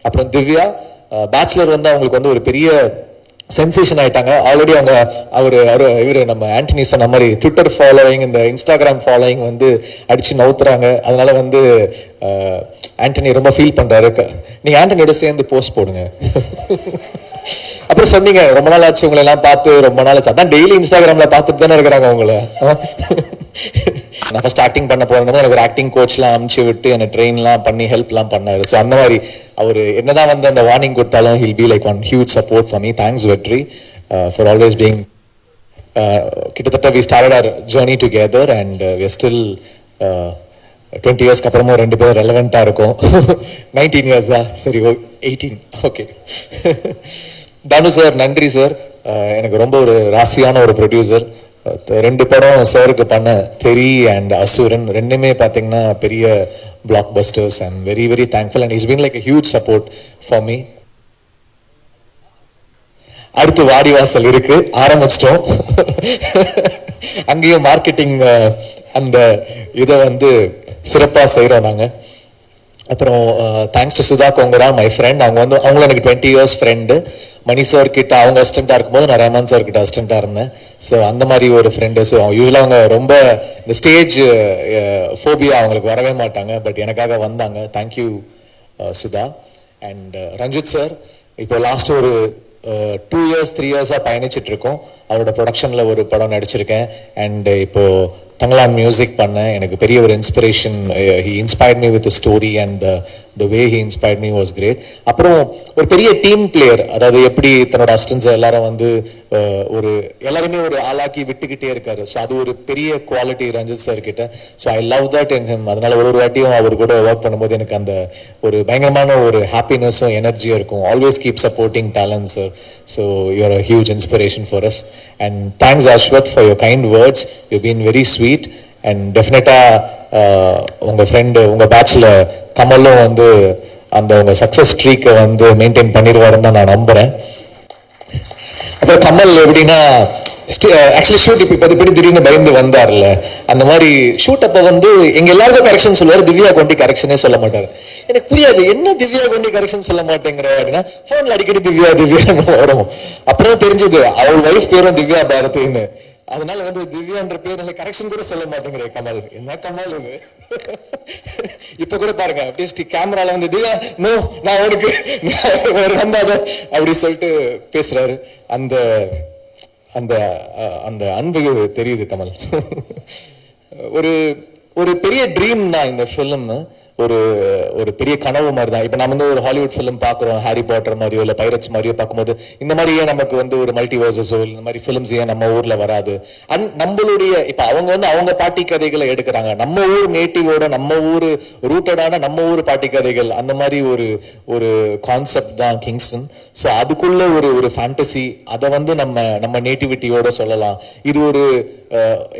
அப்புறம் திவ்யா பேச்சுலர் வந்து அவங்களுக்கு வந்து ஒரு பெரிய சென்சேஷன் ஆயிட்டாங்க. ஆல்ரெடி அவங்க இவர் நம்ம ஆண்டனி சொன்ன மாதிரி ட்விட்டர் ஃபாலோயிங், இந்த இன்ஸ்டாகிராம் ஃபாலோயிங் வந்து அடிச்சு நவுத்துறாங்க. அதனால வந்து ஆண்டனி ரொம்ப ஃபீல் பண்றாரு. நீங்க ஆண்டனியோட சேர்ந்து போஸ்ட் போடுங்க. அப்புறம் சொன்னீங்க ரொம்ப நாள் ஆச்சு உங்களை எல்லாம் பார்த்து, ரொம்ப நாள் ஆச்சு. அதான் டெய்லி இன்ஸ்டாகிராம்ல பார்த்துட்டு தானே இருக்கிறாங்க உங்களை. நான் ஃபர்ஸ்ட் ஆக்டிங் பண்ண போறேன், எனக்கு ஒரு ஆக்டிங் கோச்லாம் அமுச்சு விட்டு என்னை ட்ரெயின்லாம் பண்ணி ஹெல்ப்லாம் பண்ணாரு. ஸோ அந்த மாதிரி அவர் என்னதான் வந்து அந்த வார்னிங் கொடுத்தாலும் he'll be like one huge support for me. Thanks Vetri for always being. கிட்டத்தட்ட we started our journey together and we are still 20 இயர்ஸ்க்கு அப்புறமும் ரெண்டு பேரும் ரெலவெண்ட்டாக இருக்கும். 19 இயர்ஸா? சரி, 18. ஓகே. தானு சார் நன்றி சார். எனக்கு ரொம்ப ஒரு ராசியான ஒரு ப்ரொடியூசர். 2 படம் சாருக்கு பண்ண, தெரி அண்ட் அசுரன், ரெண்டுமே பார்த்தீங்கன்னா பெரிய blockbusters. I am very very thankful and it's been like a huge support for me. அடுத்து வாடிவாசல் இருக்கு, ஆரம்பிச்சிட்டோம். அங்கேயும் மார்க்கெட்டிங் அந்த இதை வந்து சிறப்பாக செய்கிறோம் நாங்கள். அப்புறம் thanks to Sudha gongura, my friend. அவங்களும் எனக்கு 20 இயர்ஸ் ஃப்ரெண்டு. மணி சார் கிட்ட அவங்க அசிஸ்டண்டா இருக்கும்போது நான் ரஹ்மான் சார் கிட்ட அசிஸ்டண்டா இருந்தேன். ஸோ அந்த மாதிரி ஒரு ஃப்ரெண்டு. ஸோ யூஸ்வலாக அவங்க ரொம்ப இந்த ஸ்டேஜ் ஃபோபியா அவங்களுக்கு வரவே மாட்டாங்க, பட் எனக்காக வந்தாங்க. Thank you Sudha. And Ranjith sir, இப்போ லாஸ்ட் ஒரு 2 இயர்ஸ் 3 இயர்ஸாக பயணிச்சுட்டு இருக்கோம். அவரோட ப்ரொடக்ஷனில் ஒரு படம் நடிச்சிருக்கேன். அண்ட் இப்போ தங்கலான் மியூசிக் பண்ணேன். எனக்கு பெரிய ஒரு inspiration. He inspired me with story and the way he inspired me was great. அப்புறம் ஒரு பெரிய டீம் பிளேயர், அதாவது எப்படி தன்னோட அசிஸ்டன்ஸ் எல்லாரும் வந்து எல்லாருமே ஒரு ஆளாக்கி விட்டுக்கிட்டே இருக்காரு. ஸோ அது ஒரு பெரிய குவாலிட்டி ரஞ்சித் சார் கிட்ட. So I love that in him. அதனால ஒரு வாட்டியும் அவர் கூட ஒர்க் பண்ணும்போது எனக்கு அந்த ஒரு பயங்கரமான ஒரு ஹாப்பினஸும் எனர்ஜியும் இருக்கும். Always keep supporting talents sir. So you are a huge inspiration for us. And thanks Ashwath for your kind words. You been very sweet. And டெஃபினட்டாக உங்கள் ஃப்ரெண்டு, உங்கள் பேட்சில் கமலும் வந்து அந்த உங்க சக்சஸ் ஸ்ட்ரீக்கை வந்து மெயின்டைன் பண்ணிடுவாருன்னு தான் நான் நம்புறேன். அப்புறம் கமல் எப்படின்னா ஆக்சுவலி ஷூட் இப்போ இப்படி திடீர்னு பயந்து வந்தார்ல, அந்த மாதிரி ஷூட் அப்போ வந்து எங்க எல்லாருக்கும் கரெக்ஷன் சொல்லுவார், திவ்யா கொண்டி கரெக்ஷனே சொல்ல மாட்டார். எனக்கு புரியாது என்ன திவ்யா கொண்டி கரெக்ஷன் சொல்ல மாட்டேங்கிற அப்படின்னா, போன்ல அடிக்கடி திவ்யா திவ்யான்னு வரும். அப்படிதான் தெரிஞ்சது அவள் வைஃப் பேரும் திவ்யா பாரதின்னு. அதனால வந்து திவ்யான்ற பேர் கரெக்ஷன் கூட சொல்ல மாட்டேங்கிற கமல். என்ன கமல் இது? இப்ப கூட பாருங்க, அப்படியே கேமரால வந்து திவ்யா நோ நான் உனக்கு நம்பாத அப்படி சொல்லிட்டு பேசுறாரு. அந்த அந்த அந்த அன்பு தெரியுது கமல். ஒரு ஒரு பெரிய ட்ரீம் தான் இந்த ஃபிலிம். ஒரு ஒரு பெரிய கனவு மாதிரி தான். இப்போ நம்ம வந்து ஒரு ஹாலிவுட் ஃபிலிம் பார்க்குறோம், ஹாரி பாட்டர் மாதிரியோ இல்லை பைரட்ஸ் மாதிரியோ பார்க்கும்போது இந்த மாதிரி ஏன் நமக்கு வந்து ஒரு மல்டிவர்சஸோ இந்த மாதிரி ஃபிலிம்ஸ் ஏன் நம்ம ஊர்ல வராது? நம்மளுடைய இப்போ அவங்க வந்து அவங்க பாட்டி கதைகளை எடுக்கிறாங்க, நம்ம ஊர் நேட்டிவோட நம்ம ஊர் ரூட்டடான நம்ம ஊர் பாட்டி கதைகள், அந்த மாதிரி ஒரு ஒரு கான்செப்ட் தான் கிங்ஸ்டன். ஸோ அதுக்குள்ள ஒரு ஒரு ஃபேண்டசி, அதை வந்து நம்ம நேட்டிவிட்டியோட சொல்லலாம். இது ஒரு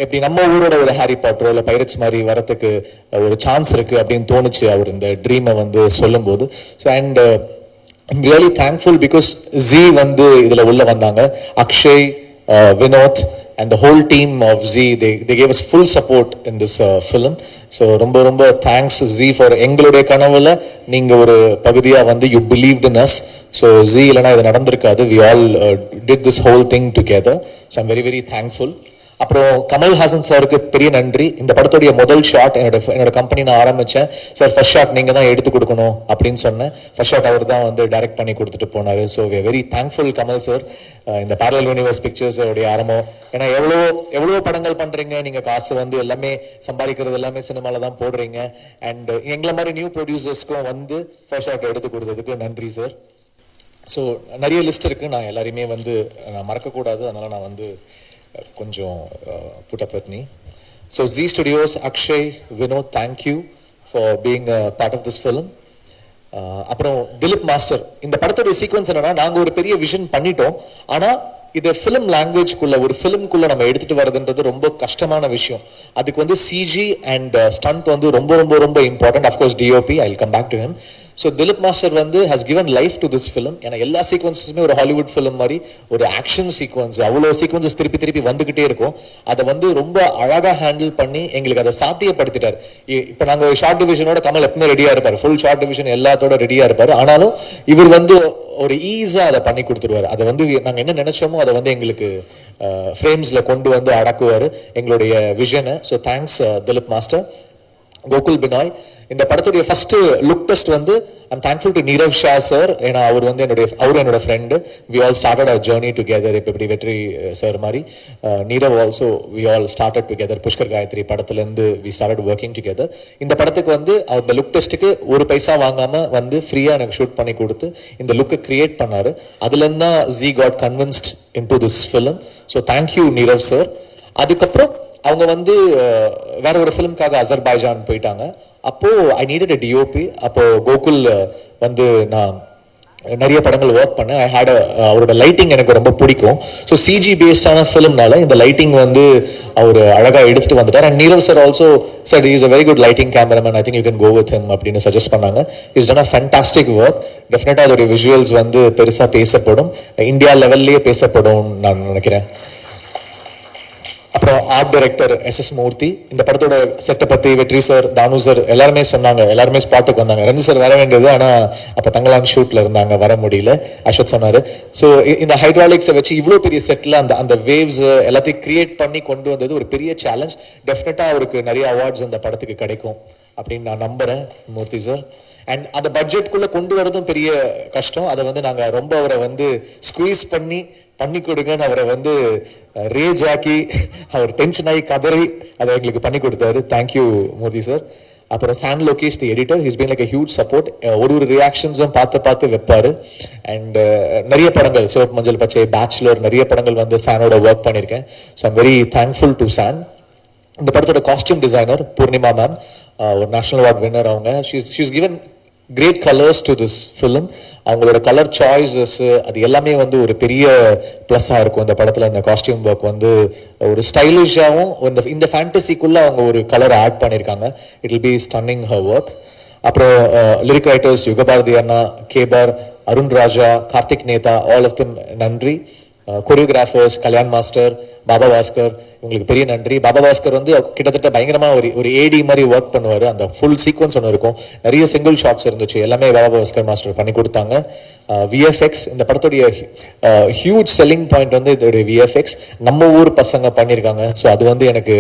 எப்படி நம்ம ஊரோட ஒரு ஹாரி பாட்டரோ இல்லை பைரட்ஸ் மாதிரி வரத்துக்கு ஒரு சான்ஸ் இருக்கு அப்படின்னு தோணுச்சு அவர் இந்த ட்ரீமை வந்து சொல்லும் போது. So and I'm really thankful because G வந்து இதுல உள்ள வந்தாங்க. Akshay, Vinod and the whole team of Z, they gave us full support in this film. So ரொம்ப ரொம்ப thanks Z for எங்களுடைய கனவுல நீங்க ஒரு பகுதியா வந்து you believed in us. So Z இல்லனா இது நடந்திருக்காது. We all did this whole thing together. So I'm very very thankful. அப்புறம் கமல்ஹாசன் சாருக்கு பெரிய நன்றி. இந்த படத்துடைய முதல் ஷாட் என்னோட கம்பெனி நான் ஆரம்பிச்சேன். சார் ஃபர்ஸ்ட் ஷாட் நீங்க தான் எடுத்து கொடுக்கணும் அப்படின்னு சொன்னேன். ஃபர்ஸ்ட் ஷாட் அவர் தான் வந்து டைரக்ட் பண்ணி கொடுத்துட்டு போனாரு. So we are very thankful Kamal sir. இந்த பேரலல் யூனிவர்ஸ் பிக்சர்ஸ் உடைய ஆரம்பம். ஏன்னா எவ்வளோ படங்கள் பண்றீங்க நீங்க, காசு வந்து எல்லாமே சம்பாதிக்கிறது எல்லாமே சினிமால தான் போடுறீங்க. அண்ட் எங்களை மாதிரி நியூ ப்ரொடியூசர்ஸ்க்கும் வந்து ஃபர்ஸ்ட் ஷாட் எடுத்து கொடுத்ததுக்கு நன்றி சார். ஸோ நிறைய லிஸ்ட் இருக்கு, நான் எல்லாரையுமே வந்து நான் மறக்கக்கூடாது, அதனால நான் வந்து கொஞ்சம் put up with me. So Z Studios, Akshay, Vinod, thank you for being a part of this film. அப்புறம் திலீப் மாஸ்டர், இந்த படத்தோட சீக்வன்ஸ் என்னன்னா, நாங்க ஒரு பெரிய விஷன் பண்ணிட்டோம், ஆனா இதை ஃபிலிம் லாங்குவேஜ்குள்ள ஒரு ஃபிலிம்குள்ள நம்ம எடுத்துட்டு வரதுன்றது ரொம்ப கஷ்டமான விஷயம். அதுக்கு வந்து சிஜி அண்ட் ஸ்டண்ட் வந்து ரொம்ப ரொம்ப ரொம்ப important. Of course DOP, I will come back to him. So Dilip master வந்து has given life to this film. ஏன்னா எல்லா சீக்வன்ஸுமே ஒரு ஹாலிவுட் ஃபிலிம் மாதிரி ஒரு ஆக்ஷன் சீக்வன்ஸ், அவ்வளோ சீக்வன்சஸ் திருப்பி திருப்பி வந்துகிட்டே இருக்கும். அதை வந்து ரொம்ப அழகாக ஹேண்டில் பண்ணி எங்களுக்கு அதை சாத்தியப்படுத்திட்டார். இப்போ நாங்கள் ஷார்ட் டிவிஷனோட கமல் எப்பவுமே ரெடியாக இருப்பார், ஃபுல் ஷார்ட் டிவிஷன் எல்லாத்தோட ரெடியாக இருப்பார். ஆனாலும் இவர் வந்து ஒரு ஈஸியாக அதை பண்ணி கொடுத்துருவார். அதை வந்து நாங்கள் என்ன நினைச்சோமோ அதை வந்து எங்களுக்கு ஃப்ரேம்ஸில் கொண்டு வந்து அடக்குவார் எங்களுடைய விஷனை. So thanks Dileep master. Gokul Binoy இந்த படத்துடைய ஃபர்ஸ்ட் லுக் டெஸ்ட் வந்து I'm thankful to Neerav Shah sir. ஏன்னா அவர் வந்து என்னோட friend. We all started our journey together. இப்போ இப்படி வெற்றி சார் மாதிரி Neerav also we all started together. Pushkar Gayathri படத்துலேருந்து வி ஸ்டார்டட் ஒர்க்கிங் டுகெதர். இந்த படத்துக்கு வந்து அந்த லுக் டெஸ்ட்டுக்கு ஒரு பைசா வாங்காமல் வந்து ஃப்ரீயாக எனக்கு ஷூட் பண்ணி கொடுத்து இந்த லுக்கை கிரியேட் பண்ணார். அதுலேருந்து தான் ஜி got convinced into this film. So thank you Nirav sir. அதுக்கப்புறம் அவங்க வந்து வேற ஒரு ஃபிலிம்காக அசர்பைஜான் போயிட்டாங்க. அப்போ ஐ நீடட் a DOP. அப்போ கோகுல் வந்து நான் நிறைய படங்கள் ஒர்க் பண்ணேன். ஐ ஹேட் அவரோட லைட்டிங் எனக்கு ரொம்ப பிடிக்கும். ஸோ சிஜி பேஸ்டான ஃபிலிம்னால இந்த லைட்டிங் வந்து அவர் அழகாக எடுத்துட்டு வந்துட்டார். And Nirav sir also said he is a very good lighting cameraman, I think you can go with him அப்படின்னு சஜஸ்ட் பண்ணாங்க. Is done a fantastic work. டெஃபினட்டாக அதோடைய விஷுவல்ஸ் வந்து பெருசாக பேசப்படும், இந்தியா லெவல்லையே பேசப்படும் நான் நினைக்கிறேன். அப்புறம் ஆர்ட் டைரக்டர் எஸ் மூர்த்தி. இந்த படத்தோட செட்டை பற்றி வெற்றி சார், தானு சார் எல்லாருமே சொன்னாங்க. எல்லாருமே ஸ்பாட்டுக்கு வந்தாங்க. ரஞ்சி சார் வர வேண்டியது, ஆனால் அப்போ தங்கலான் ஷூட்டில் இருந்தாங்க, வர முடியல. அஸ்வத் சொன்னார். ஸோ இந்த ஹைட்ராலிக்ஸை வச்சு இவ்வளோ பெரிய செட்டில் அந்த வேவ்ஸ் எல்லாத்தையும் கிரியேட் பண்ணி கொண்டு வந்தது ஒரு பெரிய சேலஞ்ச். டெஃபினட்டாக அவருக்கு நிறைய அவார்ட்ஸ் அந்த படத்துக்கு கிடைக்கும் அப்படின்னு நான் நம்புகிறேன் மூர்த்தி சார். அண்ட் அந்த பட்ஜெட்குள்ளே கொண்டு வரதும் பெரிய கஷ்டம். அதை வந்து நாங்கள் ரொம்ப அவரை வந்து ஸ்குவீஸ் பண்ணி கொடுங்கன்னு அவரை வந்து ரேஜ் ஆக்கி அவர் டென்ஷன் ஆகி கதறி அதை எங்களுக்கு பண்ணி கொடுத்தாரு. Thank you Moorthy sir. அப்புறம் San Lokesh the editor, his been like a huge support. ஒரு ரியாக்ஷன்ஸும் பார்த்து வைப்பாரு. அண்ட் நிறைய படங்கள், சிவப்பு மஞ்சள் பச்சை, பேச்சுலர், நிறைய படங்கள் வந்து சானோட ஒர்க் பண்ணியிருக்கேன். So I'm very thankful to San. இந்த படத்தோட காஸ்டியூம் டிசைனர் பூர்ணிமா மேம், ஒரு நேஷனல் அவார்ட் வின்னர். அவங்க she's given great colours to this film. அவங்களோட கலர் சாய்ஸஸ் அது எல்லாமே வந்து ஒரு பெரிய ப்ளஸ்ஸாக இருக்கும் இந்த படத்தில். இந்த காஸ்டியூம் ஒர்க் வந்து ஒரு ஸ்டைலிஷாகவும் இந்த ஃபேண்டசிக்குள்ளே அவங்க ஒரு கலர் ஆட் பண்ணியிருக்காங்க. It will be stunning her work. அப்புறம் லிரிக் ரைட்டர்ஸ் யுகபாரதி அண்ணா, கேபார், Arun Raja, Karthik Netha, all of them நன்றி. கொரியோகிராஃபர்ஸ் கல்யாண் மாஸ்டர், பாபா பாஸ்கர், இவங்களுக்கு பெரிய நன்றி. பாபா பாஸ்கர் வந்து கிட்டத்தட்ட பயங்கரமாக ஒரு ஏடி மாதிரி ஒர்க் பண்ணுவார். அந்த ஃபுல் சீக்வன்ஸ் ஒன்று இருக்கும், நிறைய சிங்கிள் ஷாட்ஸ் இருந்துச்சு, எல்லாமே பாபா பாஸ்கர் மாஸ்டர் பண்ணி கொடுத்தாங்க. விஎஃப்எக்ஸ் இந்த படத்துடைய ஹியூஜ் செல்லிங் பாயிண்ட் வந்து இதோடைய விஎஃப்எக்ஸ் நம்ம ஊர் பசங்க பண்ணியிருக்காங்க. ஸோ அது வந்து எனக்கு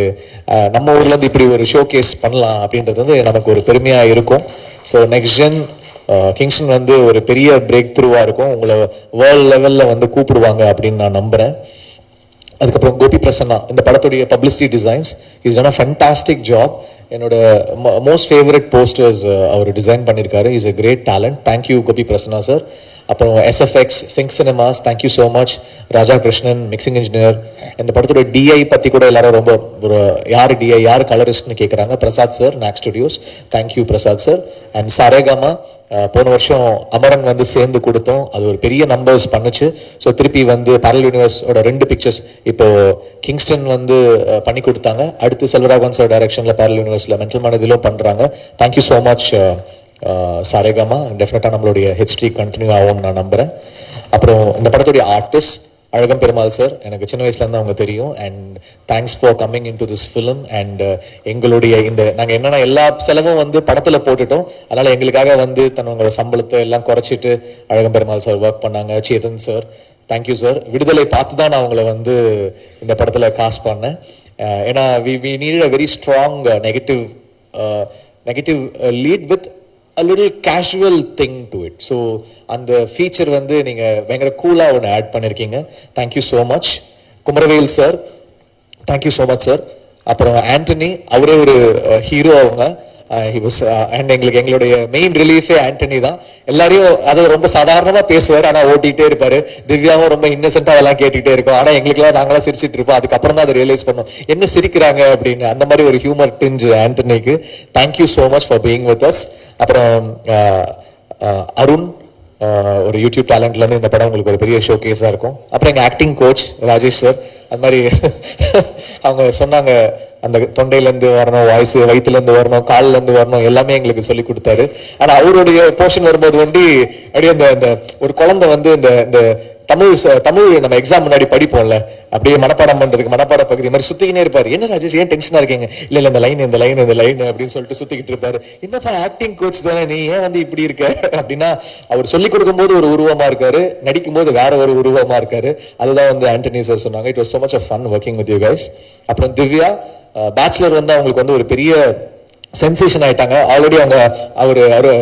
நம்ம ஊர்லேருந்து இப்படி ஒரு ஷோ கேஸ் பண்ணலாம் அப்படின்றது வந்து நமக்கு ஒரு பெருமையாக இருக்கும். ஸோ நெக்ஸ்ட் ஜென் கிங்ஸ்டன் வந்து ஒரு பெரிய பிரேக் த்ரூவாக இருக்கும். உங்களை வேர்ல்ட் லெவலில் வந்து கூப்பிடுவாங்க அப்படின்னு நான் நம்புகிறேன். அதுக்கப்புறம் கோபி பிரசன்னா, இந்த படத்துடைய publicity designs is done a fantastic job. என்னோட மோஸ்ட் ஃபேவரட் போஸ்டர்ஸ் அவர் டிசைன் பண்ணியிருக்காரு. Is a great talent. Thank you Gopi Prasanna sir. அப்புறம் SFX Sync Cinemas, thank you so much. Raja Krishnan mixing engineer. இந்த படத்தோட டிஐ பற்றி கூட எல்லாரும் ரொம்ப ஒரு யார் டிஐ யார் கலரிஸ்ட்னு கேட்குறாங்க. Prasad sir, knock studios, thank you Prasad sir. And Saregama போன வருஷம் அமரன் வந்து சேர்ந்து கொடுத்தோம், அது ஒரு பெரிய நம்பர்ஸ் பண்ணுச்சு. ஸோ திருப்பி வந்து பேரல் யூனிவர்ஸோட 2 பிக்சர்ஸ் இப்போ கிங்ஸ்டன் வந்து பண்ணி கொடுத்தாங்க. அடுத்து செல்வராகவன் சார் டைரக்ஷனில் பேரல் யூனிவர்ஸில் மென்டல் மனதிலும் பண்ணுறாங்க. Thank you so much Saregama. டெஃபினட்டாக நம்மளுடைய ஹிஸ்ட்ரி கண்டினியூ ஆகும்னு நான் நம்புகிறேன். அப்புறம் இந்த படத்துடைய ஆர்டிஸ்ட் அழகம் பெருமாள் சார், எனக்கு சின்ன வயசுலேருந்து அவங்க தெரியும். And thanks for coming in to this film. And எங்களுடைய இந்த நாங்கள் என்னென்னா எல்லா செலவும் வந்து படத்தில் போட்டுட்டோம். அதனால் எங்களுக்காக வந்து தன்னோட சம்பளத்தை எல்லாம் குறைச்சிட்டு அழகம் பெருமாள் சார் ஒர்க் பண்ணாங்க. Chetan sir, thank you sir. விடுதலை பார்த்து தான் நான் அவங்கள வந்து இந்த படத்தில் காஸ்ட் பண்ணேன். ஏன்னா we need a very strong negative lead with a little casual thing to it. So அந்த ஃபீச்சர் வந்து நீங்கள் பயங்கர கூலாக ஒன்று ஆட் பண்ணியிருக்கீங்க. Thank you so much. Kumaravel sir, thank you so much sir. அப்புறம் ஆண்டனி, அவரே ஒரு ஹீரோ. அவங்க அண்ட் எங்களுடைய மெயின் ரிலீஃபே ஆண்டனி தான். எல்லாரையும் அதை ரொம்ப சாதாரணமாக பேசுவார், ஆனால் ஓட்டிகிட்டே இருப்பார். திவ்யாவும் ரொம்ப இன்னசென்ட்டாக அதெல்லாம் கேட்டுக்கிட்டே இருக்கும். ஆனால் எங்களுக்குலாம் நாங்களாம் சிரிச்சிட்டு இருப்போம். அதுக்கப்புறம் தான் அதை ரியலைஸ் பண்ணோம் என்ன சிரிக்கிறாங்க அப்படின்னு. அந்த மாதிரி ஒரு ஹியூமர் டிஞ்ச் ஆண்டனிக்கு. Thank you so much for being with us. அப்புறம் அருண், ஒரு யூடியூப் டேலண்ட்லேருந்து இந்த படம் உங்களுக்கு ஒரு பெரிய ஷோ கேஸாக இருக்கும். அப்புறம் எங்கள் ஆக்டிங் கோச் ராஜேஷ் சார், அது மாதிரி அவங்க சொன்னாங்க அந்த தொண்டையிலேருந்து வரணும், வாய்ஸ் வயிற்றுலேருந்து வரணும், கால்லேருந்து வரணும், எல்லாமே எங்களுக்கு சொல்லி கொடுத்தாரு. ஆனா அவருடைய போர்ஷன் வரும்போது வந்து அப்படியே அந்த ஒரு குழந்தை வந்து இந்த தமிழ் நம்ம எக்ஸாம் முன்னாடி படிப்போம்ல, அப்படியே மனப்பாடம் பண்றதுக்கு மனப்பாட பகுதி மாதிரி சுத்திக்கினே இருப்பாரு. என்ன ராஜேஷ் ஏன் டென்ஷனா இருக்கீங்க? இல்ல இந்த லைன் அப்படின்னு சொல்லிட்டு சுத்திக்கிட்டு இருப்பாரு. என்னப்பா ஆக்டிங் கோச் தானே, நீ ஏன் வந்து இப்படி இருக்க அப்படின்னா, அவர் சொல்லி கொடுக்கும் போது ஒரு உருவமா இருக்காரு, நடிக்கும் போது வேற ஒரு உருவமா இருக்காரு. அதுதான் வந்து ஆண்டனி சார் சொன்னாங்க. It was so much of fun working with you guys. அப்புறம் திவ்யா பேச்சுலர் வந்து அவங்களுக்கு வந்து ஒரு பெரிய சென்சேஷன் ஆயிட்டாங்க. ஆல்ரெடி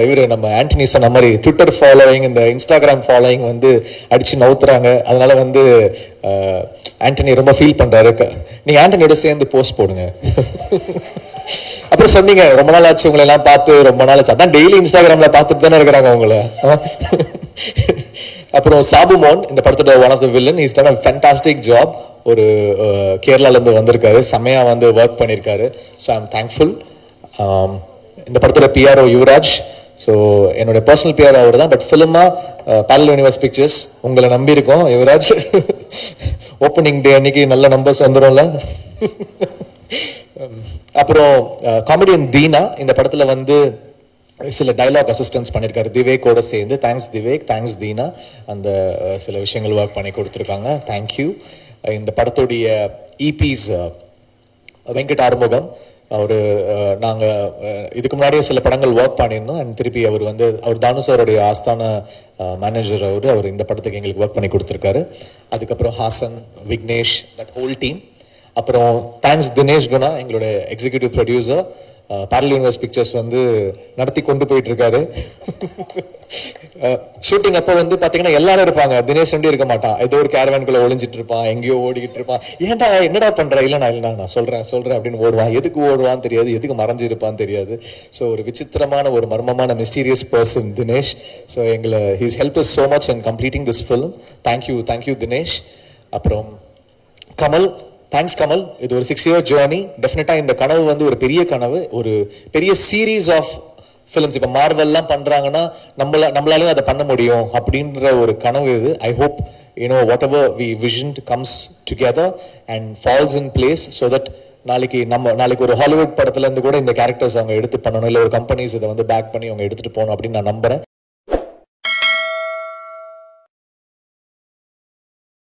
இவரு நம்ம ஆண்டனி சொன்ன மாதிரி ட்விட்டர் ஃபாலோவிங், இந்த இன்ஸ்டாகிராம் ஃபாலோவிங் வந்து அடிச்சு நவுத்துறாங்க. அதனால வந்து ஆண்டனி ரொம்ப ஃபீல் பண்றாரு. நீங்க ஆண்டனியோட சேர்ந்து போஸ்ட் போடுங்க. அப்புறம் சொன்னீங்க ரொம்ப நாள் ஆச்சு உங்களை எல்லாம் பார்த்து, ரொம்ப நாள் ஆச்சு. அதான் டெய்லி இன்ஸ்டாகிராம்ல பார்த்துட்டு தானே இருக்கிறாங்க உங்களை. அப்புறம் சாபுமோன் இந்த படத்தோட one of the villain, is done a fantastic job. ஒரு கேரளால இருந்து வந்திருக்காரு, செமையா வந்து ஒர்க் பண்ணியிருக்காரு. So I am thankful. இந்த படத்தோட பிஆர்ஓ யுவராஜ். ஸோ என்னோட பர்சனல் பிஆர்ஓ அவர் தான், பட் ஃபிலிமா பேரலல் யூனிவர்ஸ் பிக்சர்ஸ் உங்களை நம்பி இருக்கோம் யுவராஜ். ஓப்பனிங் டே அன்னைக்கு நல்ல நம்பர்ஸ் வந்துடும்ல. அப்புறம் காமெடியன் தீனா இந்த படத்துல வந்து சில டைலாக் அசிஸ்டன்ஸ் பண்ணியிருக்காரு திவேக்கோட சேர்ந்து. Thanks Dhivek, thanks Dheena. அந்த சில விஷயங்கள் ஒர்க் பண்ணி கொடுத்துருக்காங்க. தேங்க்யூ. இந்த படத்துடைய இபிஸ் வெங்கட் ஆறுமுகம், நாங்கள் இதுக்கு முன்னாடியே சில படங்கள் ஒர்க் பண்ணியிருந்தோம். அண்ட் திருப்பி அவர் தானு சாருடைய ஆஸ்தான மேனேஜர். அவர் இந்த படத்துக்கு எங்களுக்கு ஒர்க் பண்ணி கொடுத்துருக்காரு. அதுக்கப்புறம் Hasan, Vignesh, that whole team. அப்புறம் தேங்க்ஸ் தினேஷ் குணா, எங்களோட executive producer. Parallel universe pictures வந்து நடத்தி கொண்டு போயிட்டு இருக்காரு. ஷூட்டிங் அப்போ வந்து பாத்தீங்கன்னா எல்லாரும் இருப்பாங்க, தினேஷ் ரெண்டி இருக்க மாட்டான். ஏதோ ஒரு கேரவேன்குள்ள ஒளிஞ்சிட்டு இருப்பான், எங்கேயோ ஓடிக்கிட்டு இருப்பான். ஏன்டா என்னடா பண்ற? இல்லைண்ணா நான் சொல்றேன் அப்படின்னு ஓடுவான். எதுக்கு ஓடுவான்னு தெரியாது, எதுக்கு மறைஞ்சிருப்பான்னு தெரியாது. ஸோ ஒரு விசித்திரமான ஒரு மர்மமான mysterious person Dinesh. So he's help us so much in completing this film. Thank you Dinesh. அப்புறம் கமல், தேங்க்ஸ் கமல். இது ஒரு 6-year ஜேர்னி. டெஃபினட்டா இந்த கனவு வந்து ஒரு பெரிய கனவு, ஒரு பெரிய சீரீஸ் ஆஃப் ஃபிலிம்ஸ். இப்போ மார்வெல்லாம் பண்றாங்கன்னா நம்மளாலையும் அதை பண்ண முடியும் அப்படின்ற ஒரு கனவு இது. I hope whatever we visioned comes together and falls in place so that நாளைக்கு ஒரு ஹாலிவுட் படத்துல இருந்து கூட இந்த கேரக்டர்ஸ் அவங்க எடுத்து பண்ணணும், இல்லை ஒரு கம்பெனிஸ் இதை வந்து பேக் பண்ணி அவங்க எடுத்துட்டு போகணும் அப்படின்னு நான் நம்புறேன்.